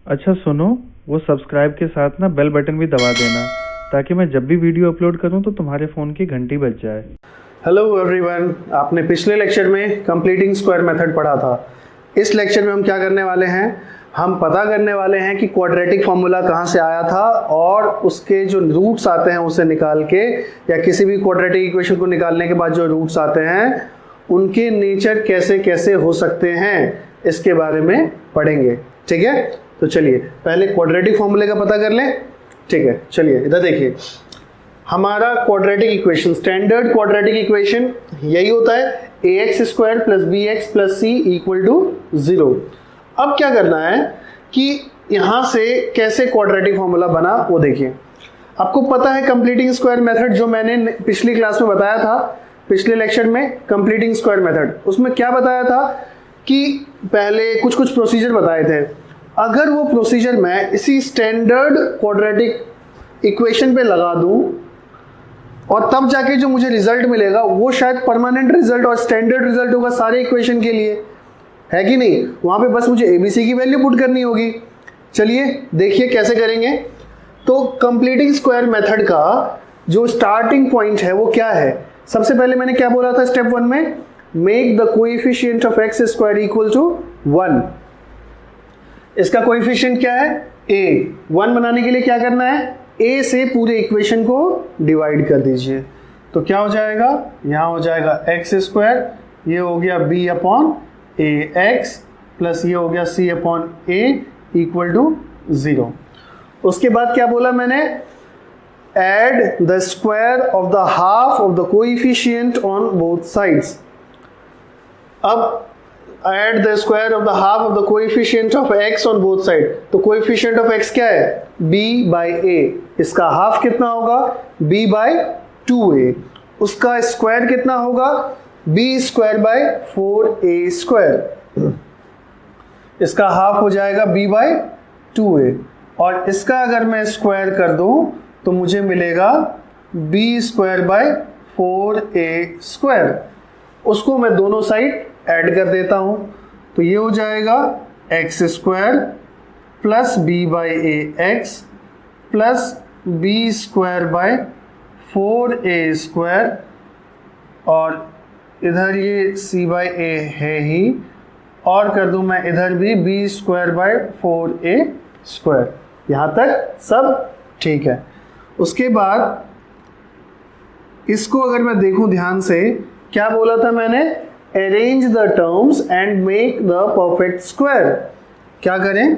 अच्छा सुनो, वो सब्सक्राइब के साथ ना बेल बटन भी दबा देना ताकि मैं जब भी वीडियो अपलोड करूं तो तुम्हारे फ़ोन की घंटी बज जाए। हेलो एवरीवन, आपने पिछले लेक्चर में कंप्लीटिंग स्क्वायर मेथड पढ़ा था। इस लेक्चर में हम क्या करने वाले हैं, हम पता करने वाले हैं कि क्वाड्रेटिक फार्मूला कहाँ से आया था और उसके जो रूट्स आते हैं उसे निकाल के, या किसी भी क्वाड्रेटिक इक्वेशन को निकालने के बाद जो रूट्स आते हैं उनके नेचर कैसे कैसे हो सकते हैं, इसके बारे में पढ़ेंगे। ठीक है, तो चलिए पहले क्वाड्रेटिक फार्मूले का पता कर लें। ठीक है, चलिए इधर देखिए, हमारा quadratic equation, standard quadratic equation यही होता है ax square plus B X plus C equal to 0। अब क्या करना है कि यहां से कैसे क्वाड्रेटिक फार्मूला बना वो देखिए। आपको पता है कंप्लीटिंग स्क्वायर मेथड जो मैंने पिछली क्लास में बताया था, पिछले लेक्चर में कंप्लीटिंग स्क्वायर मेथड, उसमें क्या बताया था कि पहले कुछ प्रोसीजर बताए थे। अगर वो प्रोसीजर मैं इसी स्टैंडर्ड क्वाड्रेटिक इक्वेशन पे लगा दूं और तब जाके जो मुझे रिजल्ट मिलेगा वो शायद परमानेंट रिजल्ट और स्टैंडर्ड रिजल्ट होगा सारे इक्वेशन के लिए, है कि नहीं। वहां पे बस मुझे एबीसी की वैल्यू पुट करनी होगी। चलिए देखिए कैसे करेंगे। तो कंप्लीटिंग स्क्वायर मेथड का जो स्टार्टिंग पॉइंट है वो क्या है, सबसे पहले मैंने क्या बोला था स्टेप 1 में, make the coefficient of X square equal to 1। इसका कोएफिशिएंट क्या है, a। 1 बनाने के लिए क्या करना है, a से पूरे इक्वेशन को डिवाइड कर दीजिए। तो क्या हो जाएगा, यहां हो जाएगा एक्स स्क्वायर, ये हो गया b upon A X plus ये हो गया c upon A equal to 0। उसके बाद क्या बोला मैंने, add the square of the half of the coefficient on both sides. अब add the square of the half of the coefficient of x on both side। तो coefficient of x क्या है, b by a। इसका half कितना होगा, b by 2a। उसका square कितना होगा, b square by 4a square. इसका हाफ हो जाएगा b by 2a, और इसका अगर मैं स्क्वायर कर दूं तो मुझे मिलेगा b square by 4a square. उसको मैं दोनों साइड ऐड कर देता हूं, तो ये हो जाएगा X square plus B by A X plus B square by 4a square, और इधर ये c बाई ए है ही, और कर दूं मैं इधर भी b square by 4a square. यहाँ तक सब ठीक है। उसके बाद इसको अगर मैं देखूं ध्यान से, क्या बोला था मैंने, arrange the terms and make the perfect square. क्या करें,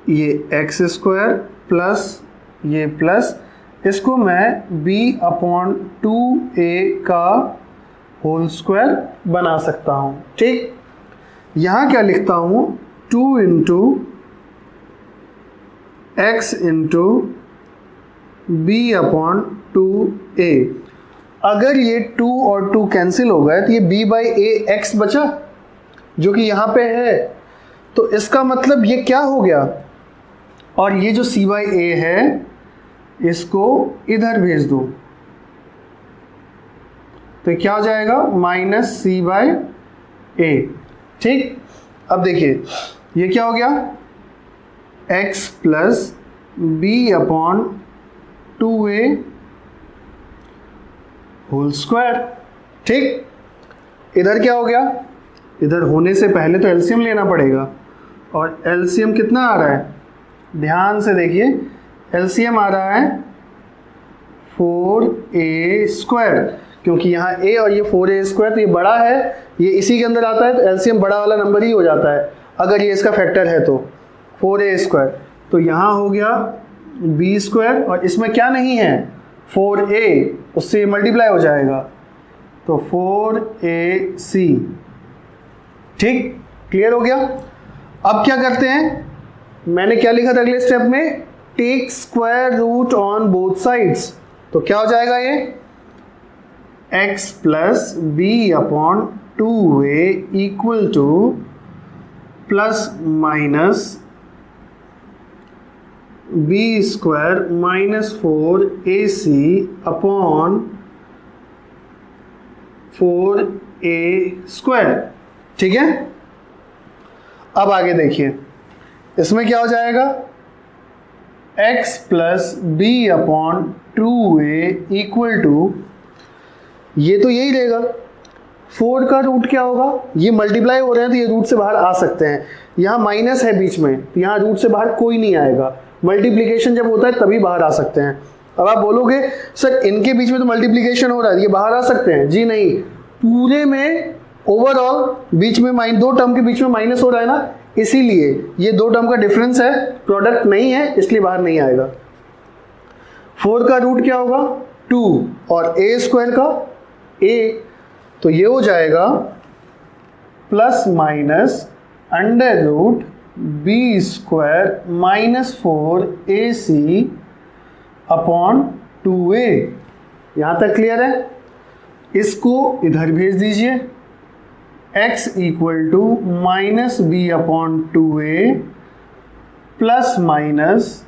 ये एक्स स्क्वायर प्लस ये प्लस, इसको मैं b अपॉन 2a का होल स्क्वायर बना सकता हूं। ठीक, यहां क्या लिखता हूं, 2 into x into b upon 2a। अगर ये 2 और 2 कैंसिल हो गए तो ये b बाई ए एक्स बचा जो कि यहाँ पे है, तो इसका मतलब ये क्या हो गया, और ये जो c बाई ए है इसको इधर भेज दो तो क्या हो जाएगा, माइनस c बाई ए। ठीक, अब देखिए ये क्या हो गया, x plus b upon 2a whole square. ठीक, इधर क्या हो गया, इधर होने से पहले तो एलसीएम लेना पड़ेगा, और एलसीएम कितना आ रहा है, ध्यान से देखिए, एलसीएम आ रहा है 4a स्क्वायर, क्योंकि यहाँ a और ये 4a स्क्वायर, तो ये बड़ा है, ये इसी के अंदर आता है, तो एलसीएम बड़ा वाला नंबर ही हो जाता है अगर ये इसका फैक्टर है तो 4a स्क्वायर। तो यहाँ हो गया b स्क्वायर, और इसमें क्या नहीं है, 4a, उससे मल्टीप्लाई हो जाएगा तो 4ac। ठीक, क्लियर हो गया। अब क्या करते हैं, मैंने क्या लिखा था अगले स्टेप में, take square root on both sides. तो क्या हो जाएगा ये, x plus B upon 2a equal to plus minus b square minus 4ac upon 4a square. ठीक है, अब आगे देखिए, इसमें क्या हो जाएगा, x plus B upon 2a equal to, ये तो यही रहेगा। 4 का रूट क्या होगा, ये मल्टीप्लाई हो रहे हैं तो ये रूट से बाहर आ सकते हैं, यहाँ माइनस है बीच में तो यहाँ रूट से बाहर कोई नहीं आएगा, मल्टीप्लिकेशन जब होता है तभी बाहर आ सकते हैं। अब आप बोलोगे सर इनके बीच में तो मल्टीप्लिकेशन हो रहा है, ये बाहर आ सकते हैं? जी नहीं, पूरे में ओवरऑल बीच में दो टर्म के बीच में माइनस हो रहा है ना, इसीलिए ये दो टर्म का डिफरेंस है, प्रोडक्ट नहीं है, इसलिए बाहर नहीं आएगा। 4 का रूट क्या होगा, 2, और a स्क्वायर का a, तो ये हो जाएगा plus minus under root B square minus 4ac upon 2a। यहाँ तक क्लियर है? इसको इधर भेज दीजिए, x equal to minus B upon 2a plus minus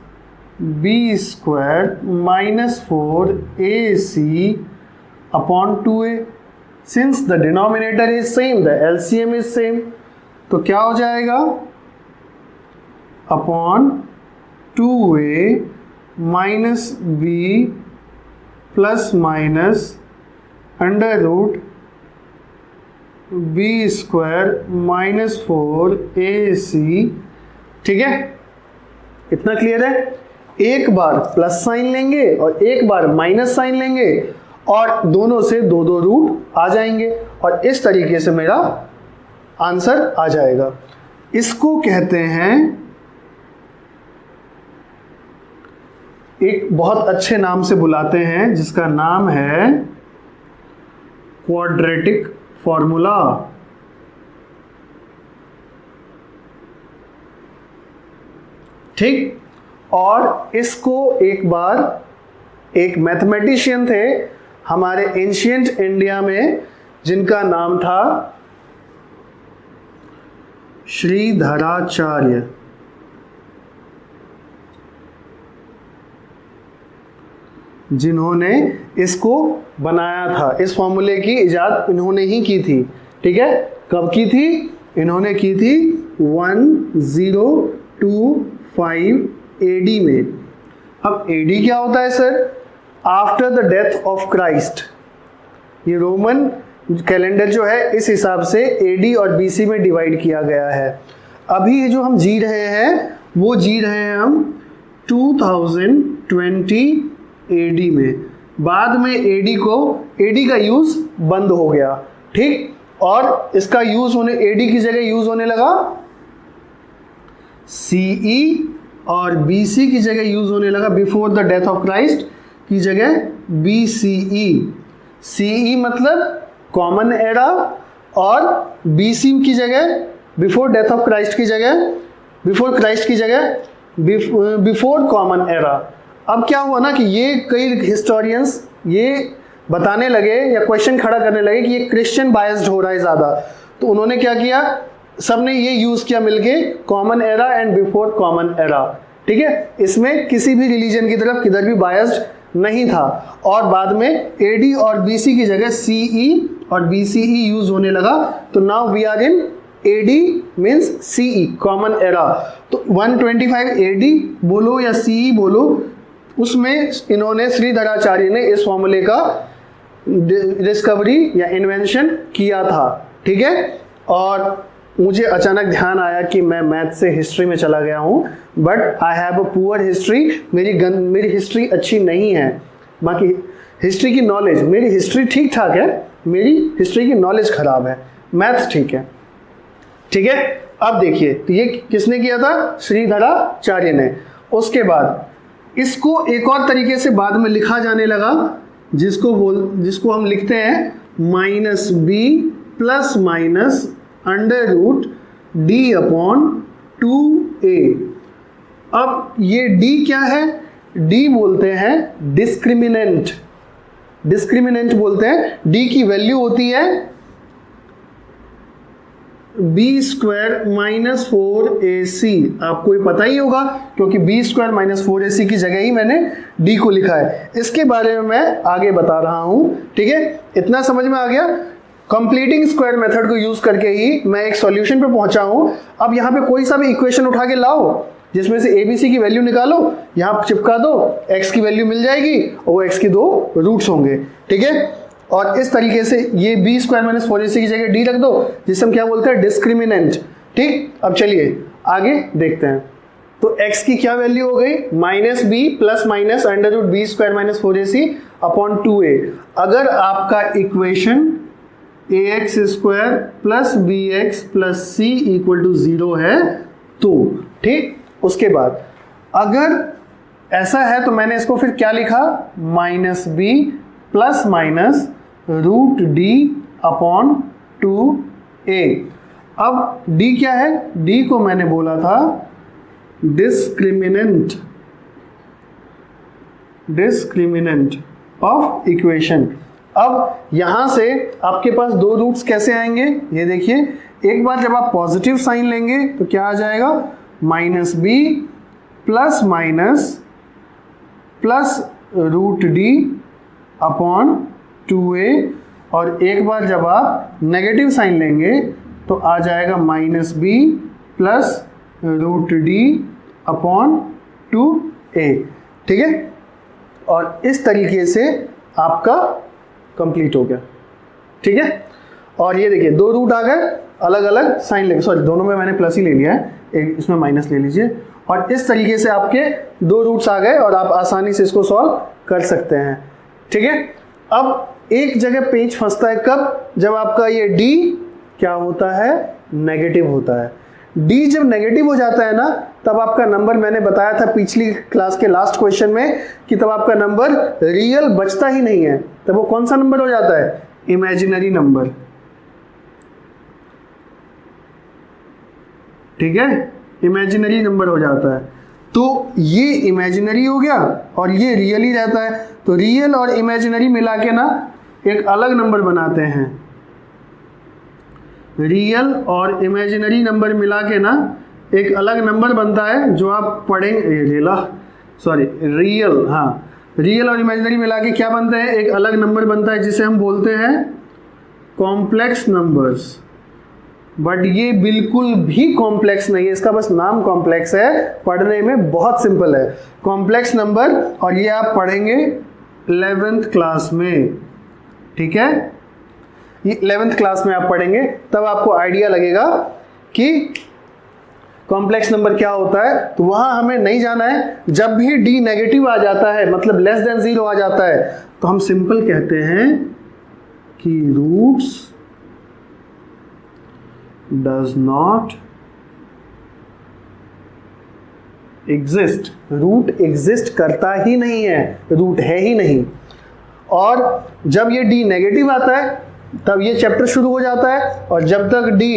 B square minus 4ac upon 2a। Since the denominator is same the LCM is same, तो क्या हो जाएगा, upon 2a minus B plus minus under root B square minus 4ac। ठीक है, इतना clear है? एक बार plus sign लेंगे और एक बार माइनस साइन लेंगे और दोनों से दो दो रूट आ जाएंगे और इस तरीके से मेरा आंसर आ जाएगा। इसको कहते हैं, एक बहुत अच्छे नाम से बुलाते हैं जिसका नाम है क्वाड्रेटिक फॉर्मूला। ठीक, और इसको एक बार एक मैथमेटिशियन थे हमारे एंशिएंट इंडिया में जिनका नाम था श्रीधराचार्य, जिन्होंने इसको बनाया था। इस फॉर्मूले की इजाद इन्होंने ही की थी। ठीक है, कब की थी? इन्होंने की थी 1025 AD में। अब AD क्या होता है sir? After the death of Christ. ये रोमन कैलेंडर जो है इस हिसाब से AD और BC में डिवाइड किया गया है। अभी जो हम जी रहे हैं वो जी रहे हैं हम 2020 AD में। बाद में AD का यूज बंद हो गया। ठीक, और इसका यूज होने, AD की जगह यूज होने लगा CE और BC की जगह यूज होने लगा, before the death of Christ की जगह BCE। CE मतलब कॉमन एरा और BC की जगह बिफोर डेथ ऑफ क्राइस्ट की जगह, बिफोर क्राइस्ट की जगह बिफोर कॉमन एरा। अब क्या हुआ ना कि ये कई हिस्टोरियंस ये बताने लगे या क्वेश्चन खड़ा करने लगे कि ये क्रिश्चियन बायस्ड हो रहा है ज़्यादा, तो उन्होंने क्या किया, सबने ये यूज़ किया मिलके common era and before common era. ठीक है, इसमें किसी भी रिलीजन की तरफ किधर भी बायस्ड नहीं था। और बाद में AD और BC की जगह CE और BCE यूज होने लगा, तो now we are in AD means CE common era. तो 125 AD बोलो या CE बोलो, उसमें इन्होंने श्रीधराचार्य ने इस फॉर्मूले का डिस्कवरी या इन्वेंशन किया था। ठीक है, और मुझे अचानक ध्यान आया कि मैं मैथ से हिस्ट्री में चला गया हूँ, but I have a poor history. मेरी हिस्ट्री अच्छी नहीं है, बाकी हिस्ट्री की नॉलेज, मेरी हिस्ट्री ठीक ठाक है, मेरी हिस्ट्री की नॉलेज खराब है, मैथ्स ठीक है। ठीक है, अब देखिए, तो ये किसने किया था? श्रीधराचार्य ने। उसके बाद इसको एक और तरीके से बाद में लिखा जाने लगा, जिसको हम लिखते हैं minus B plus minus under root D upon 2a। अब ये d क्या है? d बोलते हैं डिस्क्रिमिनेंट। डिस्क्रिमिनेंट बोलते हैं, d की वैल्यू होती है बी स्क्वायर माइनस 4ac। आपको ये पता ही होगा क्योंकि बी स्क्वायर माइनस 4ac की जगह ही मैंने d को लिखा है। इसके बारे में मैं आगे बता रहा हूं। ठीक है, इतना समझ में आ गया? कंप्लीटिंग स्क्वायर मेथड को यूज करके ही मैं एक सॉल्यूशन पे पहुंचा हूं। अब यहाँ पे कोई सा भी इक्वेशन उठा के लाओ जिसमें से ABC की वैल्यू निकालो, यहाँ चिपका दो, x की वैल्यू मिल जाएगी और वो x की 2 रूट्स होंगे, ठीक है। और इस तरीके से ये b स्क्वायर माइनस 4ac की जगह d रख दो, जिसे हम क्या बोलते हैं, डिस्क्रिमिनेंट, ठीक। अब चलिए आगे देखते हैं। तो x की क्या वैल्यू हो गई, -b plus minus under root b square minus 4ac upon 2a। अगर आपका equation ax square plus bx plus c equal to 0 है तो, ठीक। उसके बाद अगर ऐसा है तो मैंने इसको फिर क्या लिखा, -b plus minus root d upon 2a। अब d क्या है, d को मैंने बोला था डिस्क्रिमिनेंट ऑफ इक्वेशन। अब यहां से आपके पास 2 रूट्स कैसे आएंगे, ये देखिए। एक बार जब आप पॉजिटिव साइन लेंगे तो क्या आ जाएगा, -b plus minus plus root d upon 2a। और एक बार जब आप नेगेटिव साइन लेंगे तो आ जाएगा -b plus root d upon 2a, ठीक है। और इस तरीके से आपका कंप्लीट हो गया, ठीक है। और ये देखिए 2 रूट आ गए, अलग अलग साइन लेंगे, सॉरी दोनों में मैंने प्लस ही ले लिया है, एक इसमें माइनस ले लीजिए। और इस तरीके से आपके 2 रूट्स आ गए और आप आसानी से इसको सॉल्व कर सकते हैं, ठीक है। अब एक जगह पेंच फंसता है कब, जब आपका ये d क्या होता है, नेगेटिव होता है। d जब नेगेटिव हो जाता है ना, तब आपका नंबर, मैंने बताया था पिछली क्लास के लास्ट क्वेश्चन में कि तब आपका नंबर रियल बचता ही नहीं है। तब वो कौन सा नंबर हो जाता है, इमेजिनरी नंबर, ठीक है, इमेजिनरी नंबर हो जाता है। तो ये इमेजिनरी हो गया और ये रियल ही रहता है। तो रियल और इमेजिनरी मिला के ना एक अलग नंबर बनाते हैं। रियल और इमेजिनरी नंबर मिला के ना एक अलग नंबर बनता है जो आप पढ़ेंगे, रियल, हाँ, रियल और इमेजिनरी मिला के क्या बनता है, एक अलग नंबर बनता है जिसे हम बोलते हैं कॉम्प्लेक्स नंबर्स। बट ये बिल्कुल भी कॉम्प्लेक्स नहीं है, इसका बस नाम कॉम्प्लेक्स है, पढ़ने में बहुत सिंपल है, कॉम्प्लेक्स नंबर। और ये आप पढ़ेंगे 11th क्लास में, ठीक है। ये 11th क्लास में आप पढ़ेंगे, तब आपको आइडिया लगेगा कि कॉम्प्लेक्स नंबर क्या होता है। तो वहां हमें नहीं जाना है। जब भी d नेगेटिव आ जाता है, मतलब लेस देन 0 आ जाता है, तो हम सिंपल कहते हैं कि roots does not exist. Root exist करता ही नहीं है, रूट है ही नहीं। और जब ये d नेगेटिव आता है तब ये चैप्टर शुरू हो जाता है, और जब तक d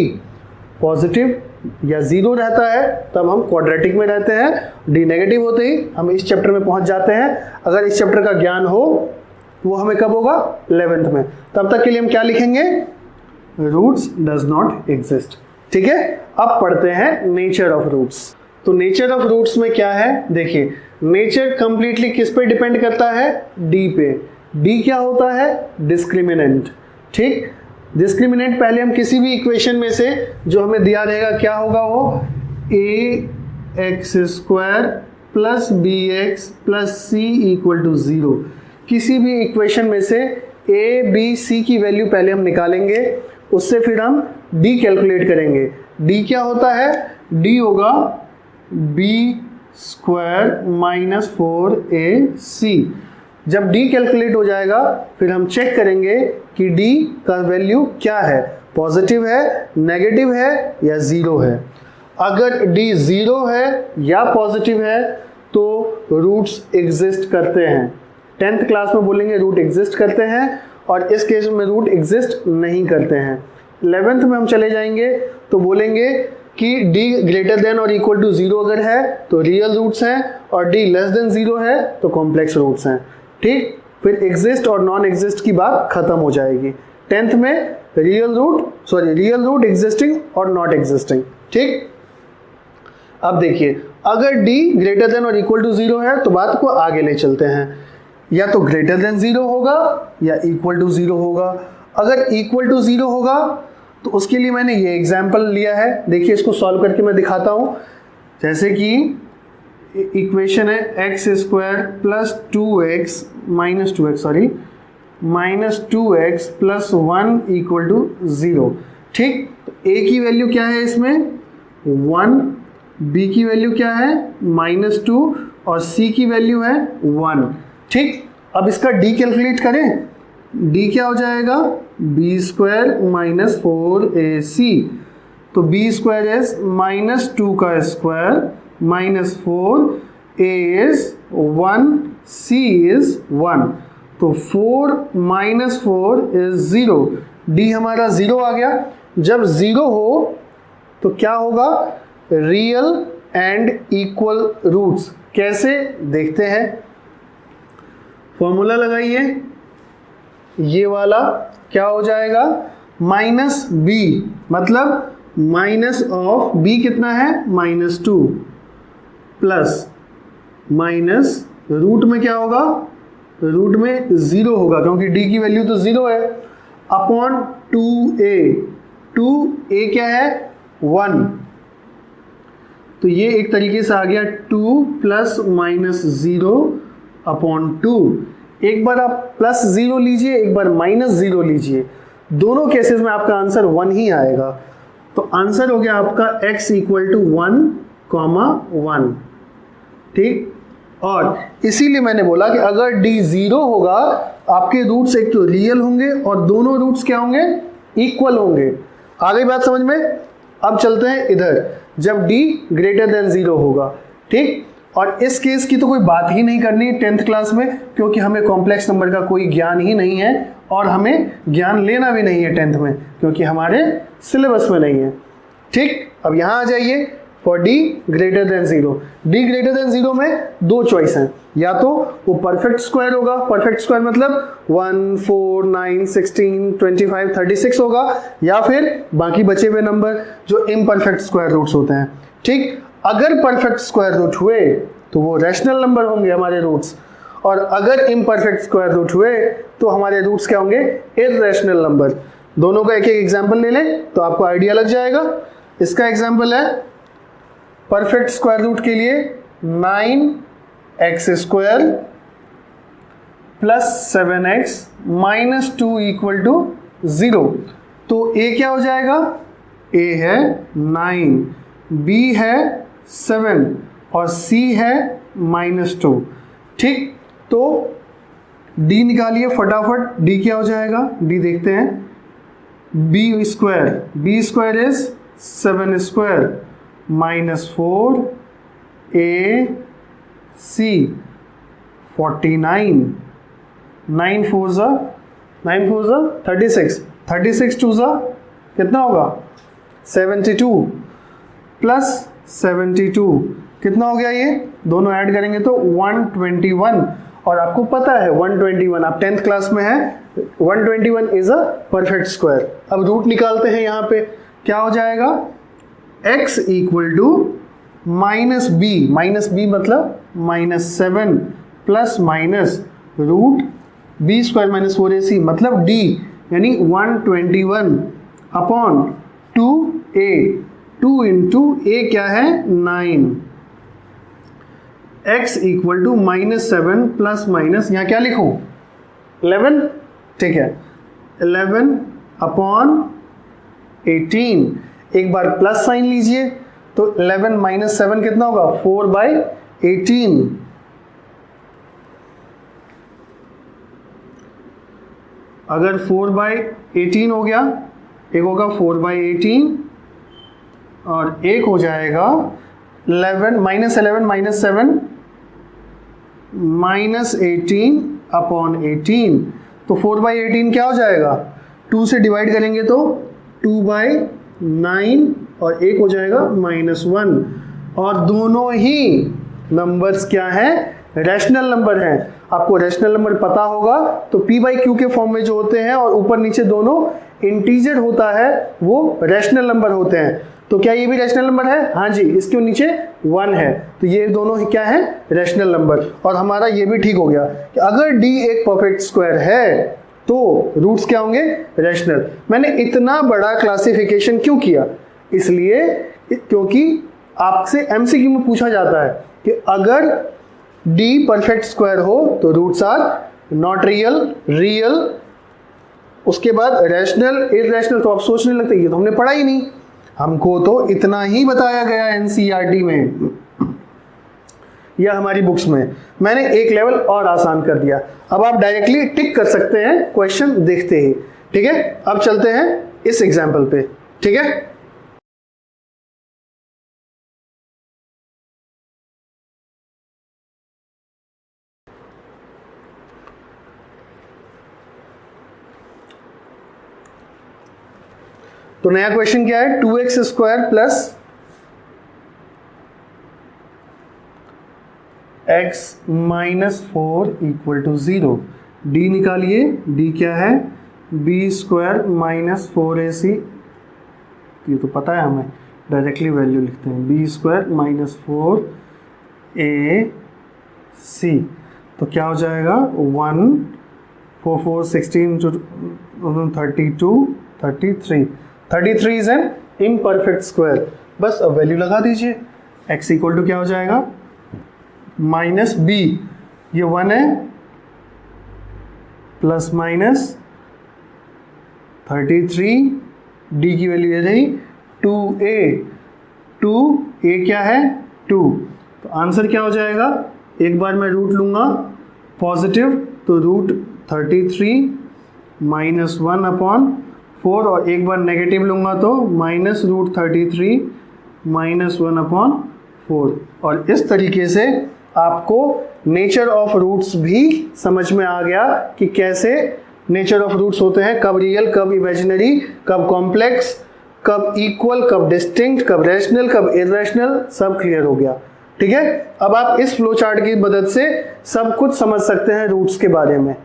पॉजिटिव या 0 रहता है तब हम क्वाड्रेटिक में रहते हैं। d नेगेटिव होते ही हम इस चैप्टर में पहुंच जाते हैं। अगर इस चैप्टर का ज्ञान हो वो हमें कब होगा, 11th में। तब तक के लिए हम क्या लिखेंगे, रूट्स डज नॉट एग्जिस्ट, ठीक है। अब पढ़ते हैं नेचर ऑफ रूट्स। तो नेचर ऑफ रूट्स में क्या है, देखिए, नेचर कंप्लीटली किस पे डिपेंड करता है, d पे। d क्या होता है, डिस्क्रिमिनेंट, ठीक। डिस्क्रिमिनेंट पहले हम किसी भी इक्वेशन में से जो हमें दिया रहेगा क्या होगा, वो ax square plus bx plus c equal to 0। किसी भी इक्वेशन में से a b c की वैल्यू पहले हम निकालेंगे, उससे फिर हम d कैलकुलेट करेंगे। d क्या होता है, d होगा b स्क्वायर माइनस 4ac। जब d कैलकुलेट हो जाएगा फिर हम चेक करेंगे कि d का वैल्यू क्या है, पॉजिटिव है, नेगेटिव है या 0 है। अगर d 0 है या पॉजिटिव है तो रूट्स एग्जिस्ट करते हैं। 10th क्लास में बोलेंगे रूट एग्जिस्ट करते हैं, और इस केस में रूट एग्जिस्ट नहीं करते हैं। 11th में हम चले जाएंगे तो बोलेंगे कि d ग्रेटर देन और इक्वल टू 0 अगर है तो रियल रूट्स हैं, और d लेस देन 0 है तो कॉम्प्लेक्स रूट्स हैं, ठीक। फिर एग्जिस्ट और नॉन एग्जिस्ट की बात खत्म हो जाएगी। 10th में रियल रूट एग्जिस्टिंग और नॉट एग्जिस्टिंग, ठीक। अब देखिए, अगर d ग्रेटर देन और इक्वल टू 0 है तो बात को आगे ले चलते हैं, या तो ग्रेटर देन 0 होगा या इक्वल टू 0 होगा। अगर इक्वल टू 0 होगा तो उसके लिए मैंने ये एग्जाम्पल लिया है। देखिए इसको सॉल्व करके मैं दिखाता हूँ। जैसे कि इक्वेशन है x² plus 2x minus 2x plus 1 equal to 0। ठीक, तो a की वैल्यू क्या है इसमें 1, b की वैल्यू क्या है -2 और c की वैल्यू है 1। ठीक, अब इसका d कैलकुलेट करें। d क्या हो जाएगा b² माइनस 4ac। तो b² इज -2 का square minus 4, a is 1, c is 1। तो 4 माइनस 4 इज 0। d हमारा 0 आ गया। जब 0 हो तो क्या होगा, रियल एंड इक्वल रूट्स। कैसे देखते हैं, फॉर्मूला लगाइए। ये वाला क्या हो जाएगा -b, मतलब माइनस ऑफ b कितना है -2 प्लस माइनस रूट में क्या होगा, रूट में 0 होगा क्योंकि d की वैल्यू तो 0 है, अपॉन 2a। 2a क्या है 1। तो ये एक तरीके से आ गया 2 प्लस माइनस 0 अपॉन 2। एक बार आप प्लस 0 लीजिए, एक बार माइनस 0 लीजिए, दोनों केसेस में आपका आंसर 1 ही आएगा। तो आंसर हो गया आपका x इक्वल टू 1,1। ठीक, और इसीलिए मैंने बोला कि अगर d 0 होगा, आपके रूट्स एक तो रियल होंगे और दोनों रूट्स क्या होंगे, इक्वल होंगे। आ गई बात समझ में। अब चलते हैं इधर, जब d ग्रेटर देन 0 होगा। ठीक, और इस केस की तो कोई बात ही नहीं करनी 10th क्लास में, क्योंकि हमें कॉम्प्लेक्स नंबर का कोई ज्ञान ही नहीं है और हमें ज्ञान लेना भी नहीं है 10th में, क्योंकि हमारे सिलेबस में नहीं है। ठीक, अब यहाँ आ जाइए for d greater than 0। d greater than 0 में दो चॉइस हैं, या तो वो परफेक्ट स्क्वायर होगा, परफेक्ट स्क्वायर मतलब 1, 4, 9, 16, 25, 36 होगा, या फिर बाकी बचे हुए नंबर जो इम्परफेक्ट स्क्वायर रूट्स होते हैं। ठीक, अगर परफेक्ट स्क्वायर रूट हुए तो वो रैशनल नंबर होंगे हमारे रूट्स, और अगर इम्परफेक्ट स्क्वायर रूट हुए तो हमारे रूट्स क्या होंगे, इर्रेशनल नंबर। दोनों का एक एक एग्जाम्पल ले लें तो आपको आइडिया लग जाएगा। इसका एग्जाम्पल है परफेक्ट स्क्वायर रूट के लिए 9x² plus 7x minus 2 equal to 0। तो a क्या हो जाएगा, a है 9, b है 7 और c है -2। ठीक, तो d निकालिए फटाफट। d क्या हो जाएगा, d देखते हैं, b² इज 7² माइनस 4 ac 49, 9 4 36, 36 2 कितना होगा 72 प्लस 72 कितना हो गया, ये दोनों ऐड करेंगे तो 121। और आपको पता है 121, आप 10th क्लास में है, 121 इज अ परफेक्ट स्क्वायर। अब रूट निकालते हैं, यहाँ पे क्या हो जाएगा, x इक्वल टू -b मतलब -7 plus minus root b² minus 4ac मतलब d, यानी 121 अपॉन 2a। 2 इंटू a क्या है 9। x equal to -7 plus minus, यहाँ क्या लिखूं 11। ठीक है, 11 अपॉन 18। एक बार प्लस साइन लीजिए तो 11 माइनस 7 कितना होगा 4/18। अगर 4/18 हो गया, एक होगा 4/18 और एक हो जाएगा 11 माइनस 7 माइनस 18 अपॉन 18। तो 4/18 क्या हो जाएगा, 2 से डिवाइड करेंगे तो 2/9 और एक हो जाएगा -1। और दोनों ही नंबर्स क्या हैं, रैशनल नंबर हैं। आपको रैशनल नंबर पता होगा तो p/q के फॉर्म में जो होते हैं और ऊपर नीचे दोनों इंटीजर होता है वो रैशनल नंबर होते हैं। तो क्या ये भी रैशनल नंबर है, हाँ जी, इसके नीचे 1 है, तो ये दोनों ही क्या है रैशनल नंबर। और हमारा ये भी ठीक हो गया कि अगर d एक परफेक्ट स्क्वायर है, तो रूट्स क्या होंगे, रैशनल। मैंने इतना बड़ा क्लासिफिकेशन क्यों किया, इसलिए क्योंकि आपसे एमसीक्यू में पूछा जाता है कि अगर डी परफेक्ट स्क्वायर हो तो roots are not real, real, उसके बाद रैशनल, इरैशनल। तो आप सोचने लगते ये तो हमने पढ़ा ही नहीं, हमको तो इतना ही बताया गया एनसीईआरटी में या हमारी बुक्स में। मैंने एक लेवल और आसान कर दिया। अब आप डायरेक्टली टिक कर सकते हैं क्वेश्चन देखते ही। ठीक है, अब चलते हैं इस एग्जाम्पल पे। ठीक है, तो नया क्वेश्चन क्या है, 2x square plus x minus 4 equal to 0। D निकालिए, डी क्या है, बी स्क्वायर माइनस 4ac, ये तो पता है हमें, डायरेक्टली वैल्यू लिखते हैं, बी स्क्वायर माइनस 4ac। तो क्या हो जाएगा, 1 4 4 16 32 33 33 इज एन इम्परफेक्ट स्क्वायर। बस अब वैल्यू लगा दीजिए, x इक्वल टू क्या हो जाएगा, माइनस बी, ये 1 है, प्लस माइनस 33, डी की वैल्यू ये रही 2a, 2a क्या है 2। तो आंसर क्या हो जाएगा, एक बार मैं रूट लूंगा पॉजिटिव तो रूट 33 माइनस 1 अपॉन 4, और एक बार नेगेटिव लूंगा तो माइनस रूट 33 माइनस 1 अपॉन 4। और इस तरीके से आपको नेचर ऑफ रूट्स भी समझ में आ गया कि कैसे नेचर ऑफ रूट्स होते हैं, कब रियल, कब इमेजिनरी, कब कॉम्प्लेक्स, कब इक्वल, कब डिस्टिंक्ट, कब रैशनल, कब इरैशनल, सब क्लियर हो गया। ठीक है, अब आप इस फ्लो चार्ट की मदद से सब कुछ समझ सकते हैं रूट्स के बारे में।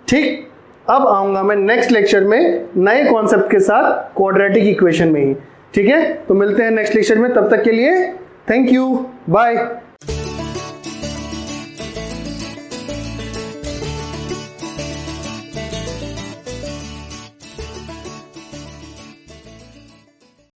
ठीक, अब आऊंगा मैं नेक्स्ट लेक्चर में नए कॉन्सेप्ट के साथ क्वाड्रेटिक इक्वेशन में ही। ठीक है, तो मिलते हैं नेक्स्ट लेक्चर में, तब तक के लिए थैंक यू, बाय।